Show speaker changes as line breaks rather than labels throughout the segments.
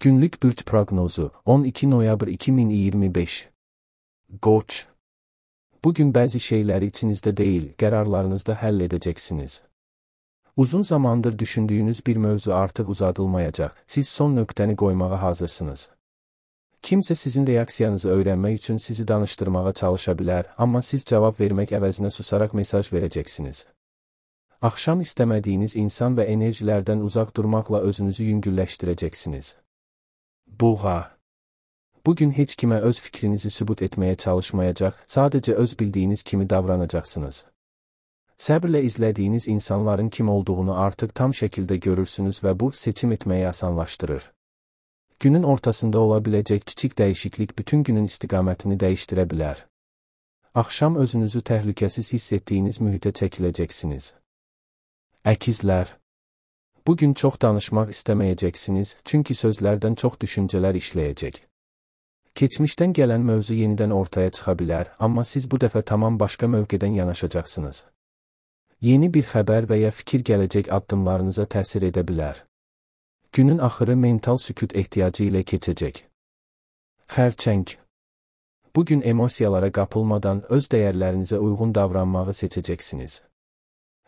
Günlük bürç proqnozu 12 noyabr 2025. Qoç. Bugün bəzi şeyləri içinizdə deyil, qərarlarınızda həll edəcəksiniz. Uzun zamandır düşündüyünüz bir mövzu artıq uzadılmayacaq, siz son nöqtəni qoymağa hazırsınız. Kimsə sizin reaksiyanızı öyrənmək üçün sizi danışdırmağa çalışa bilər, amma siz cavab vermək əvəzinə susaraq mesaj verəcəksiniz. Axşam istəmədiyiniz insan və enerjilərdən uzaq durmaqla özünüzü yüngülləşdirəcəksiniz. Buğa. Bugün heç kimə öz fikrinizi sübut etməyə çalışmayacaq, sadəcə öz bildiyiniz kimi davranacaqsınız. Səbrlə izlədiyiniz insanların kim olduğunu artıq tam şəkildə görürsünüz və bu, seçim etməyi asanlaşdırır. Günün ortasında ola biləcək kiçik dəyişiklik bütün günün istiqamətini dəyişdirə bilər. Axşam özünüzü təhlükəsiz hiss etdiyiniz mühitə çəkiləcəksiniz. Əkizlər. Bugün çox danışmaq istəməyəcəksiniz, çünki sözlərdən çox düşüncələr işləyəcək. Keçmişdən gələn mövzu yenidən ortaya çıxa bilər, amma siz bu dəfə tamam başqa mövqedən yanaşacaqsınız. Yeni bir xəbər və ya fikir gələcək addımlarınıza təsir edə bilər. Günün axırı mental sükut ehtiyacı ilə keçəcək. Xərçəng. Bugün emosiyalara qapılmadan öz dəyərlərinizə uyğun davranmağı seçəcəksiniz.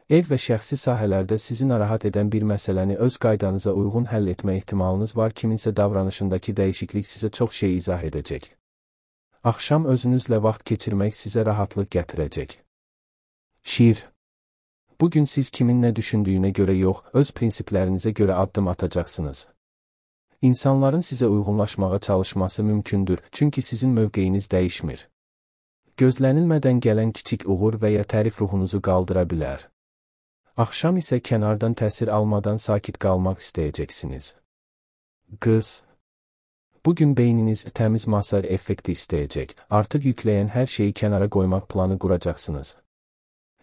Ev və şəxsi sahələrdə sizi narahat edən bir məsələni öz qaydanıza uyğun həll etmə ehtimalınız var, kiminsə davranışındakı dəyişiklik sizə çox şey izah edəcək. Axşam özünüzlə vaxt keçirmək sizə rahatlıq gətirəcək. Şir. Bugün siz kimin nə düşündüyünə görə yox, öz prinsiplərinizə görə addım atacaqsınız. İnsanların sizə uyğunlaşmağa çalışması mümkündür, çünki sizin mövqeyiniz dəyişmir. Gözlənilmədən gələn kiçik uğur və ya tərif ruhunuzu qaldıra bilər. Axşam isə kənardan təsir almadan sakit qalmaq istəyəcəksiniz. Qız. Bugün beyniniz təmiz masa effekti istəyəcək, artıq yükləyən hər şeyi kənara qoymaq planı quracaqsınız.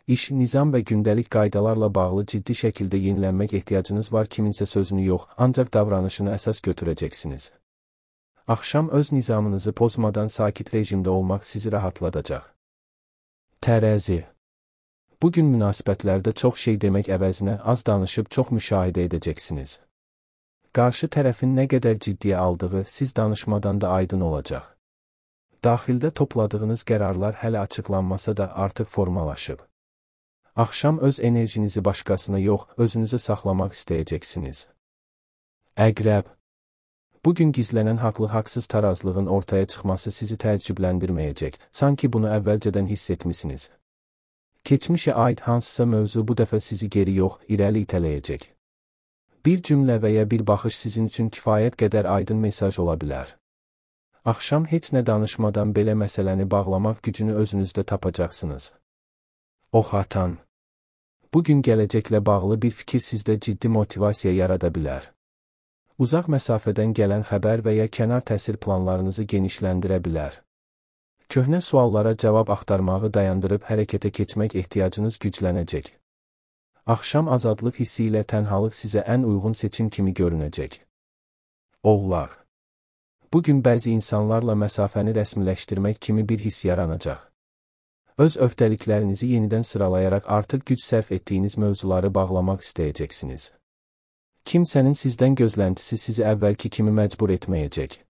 İş, nizam və gündəlik qaydalarla bağlı ciddi şəkildə yenilənmək ehtiyacınız var, kiminsə sözünü yox, ancaq davranışını əsas götürəcəksiniz. Axşam öz nizamınızı pozmadan sakit rejimdə olmaq sizi rahatladacaq. Tərəzi. Bugün münasibətlərdə çox şey demək əvəzinə az danışıb çox müşahidə edəcəksiniz. Qarşı tərəfin nə qədər ciddiyə aldığı siz danışmadan da aydın olacaq. Daxildə topladığınız qərarlar hələ açıqlanmasa da artıq formalaşıb. Axşam öz enerjinizi başqasına yox, özünüzə saxlamaq istəyəcəksiniz. Əqrəb. Bugün gizlənən haqlı-haqsız tarazlığın ortaya çıxması sizi təəccübləndirməyəcək, sanki bunu əvvəlcədən hiss etmisiniz. Keçmişə aid hansısa mövzu bu dəfə sizi geri yox, irəli itələyəcək. Bir cümlə və ya bir baxış sizin üçün kifayət qədər aydın mesaj ola bilər. Axşam heç nə danışmadan belə məsələni bağlamaq gücünü özünüzdə tapacaqsınız. Ox atan. Bugün gələcəklə bağlı bir fikir sizdə ciddi motivasiya yarada bilər. Uzaq məsafədən gələn xəbər və ya kənar təsir planlarınızı genişləndirə bilər. Köhnə suallara cavab axtarmağı dayandırıb hərəkətə keçmək ehtiyacınız güclənəcək. Axşam azadlıq hissi ilə tənhalıq sizə ən uyğun seçim kimi görünəcək. Oğlaq. Bugün bəzi insanlarla məsafəni rəsmiləşdirmək kimi bir hiss yaranacaq. Öz öhdəliklərinizi yenidən sıralayaraq artıq güc sərf etdiyiniz mövzuları bağlamaq istəyəcəksiniz. Kimsənin sizdən gözləntisi sizi əvvəlki kimi məcbur etməyəcək.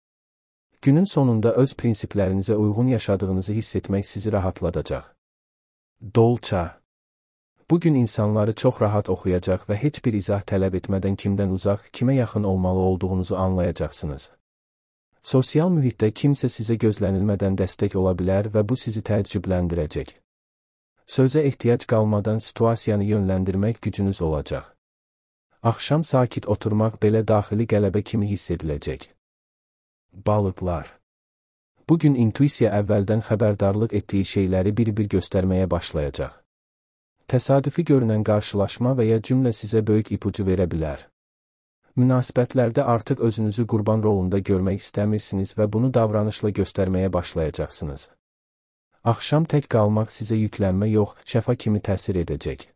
Günün sonunda öz prinsiplərinizə uyğun yaşadığınızı hiss etmək sizi rahatladacaq. Dolça. Bugün insanları çox rahat oxuyacaq və heç bir izah tələb etmədən kimdən uzaq, kimə yaxın olmalı olduğunuzu anlayacaqsınız. Sosial mühitdə kimsə sizə gözlənilmədən dəstək ola bilər və bu sizi təəccübləndirəcək. Sözə ehtiyac qalmadan situasiyanı yönləndirmək gücünüz olacaq. Axşam sakit oturmaq belə daxili qələbə kimi hiss ediləcək. Balıqlar. Bugün intuisiya əvvəldən xəbərdarlıq etdiyi şeyləri bir-bir göstərməyə başlayacaq. Təsadüfi görünən qarşılaşma və ya cümlə sizə böyük ipucu verə bilər. Münasibətlərdə artıq özünüzü qurban rolunda görmək istəmirsiniz və bunu davranışla göstərməyə başlayacaqsınız. Axşam tək qalmaq sizə yüklənmə yox, şəfa kimi təsir edəcək.